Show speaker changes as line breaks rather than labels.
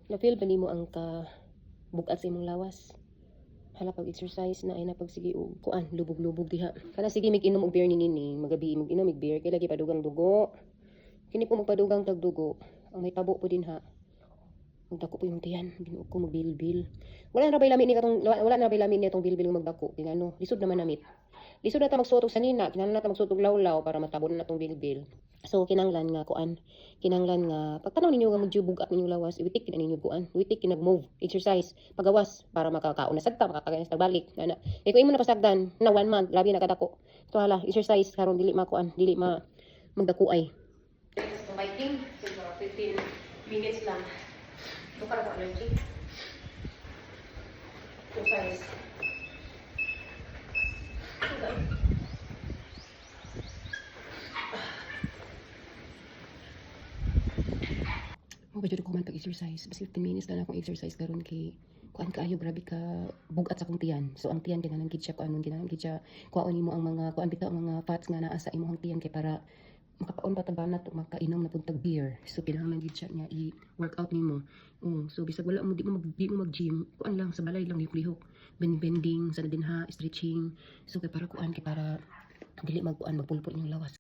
Na-feel ba nimo ang bugat sa imong lawas? Hala pag exercise na ay napagsige og kuan lubog-lubog diha. Kana sige mig-inom og beer nini, magabi mag-inom og beer kay lagi padugang dugo. Kini po magpadugang tag dugo. Ang may tabo po din ha. Magdako po yung tiyan, binuog ko magbilbil. Wala na bay lami ni katong wala na bay lami ni atong bilbil magdako. Kaya ano, lisod naman namit. Lisod na ta magsuot og sanina, kinahanglan na ta magsuot og lawlaw para matabon na atong bilbil. So kinanglan nga kuan, kinanglan nga pagtanaw ninyo nga magjubog at ninyo lawas, iwitik kina ninyo kuan, iwitik kinag-move, exercise, pagawas para makakaon na sagta, makakaganas tagbalik. Ana. E kung imo na pasagdan na 1 month, labi na kadako. So hala, exercise karon dili makuan, dili magdako ay. So biking, siguro 15 minutes lang. Ito para sa allergy. Exercise. Medyo ko man pag-exercise. Basta 15 minutes lang akong exercise karon kay kuan kaayo grabe ka bugat sa akong tiyan. So ang tiyan kinahanglan gid siya kuanon kinahanglan gid siya kuaon nimo ang mga kuan bitaw ang mga fats nga naa sa imong tiyan kay para makapaon pa ta banat ug makainom na pud tag beer. So kinahanglan gid siya nga i-workout nimo. So bisag wala mo di mo mag-gym, kuan lang sa balay lang lihok-lihok. Bending sa dinha, stretching. So kay para kuan kay para dili magkuan magpulpul yung lawas.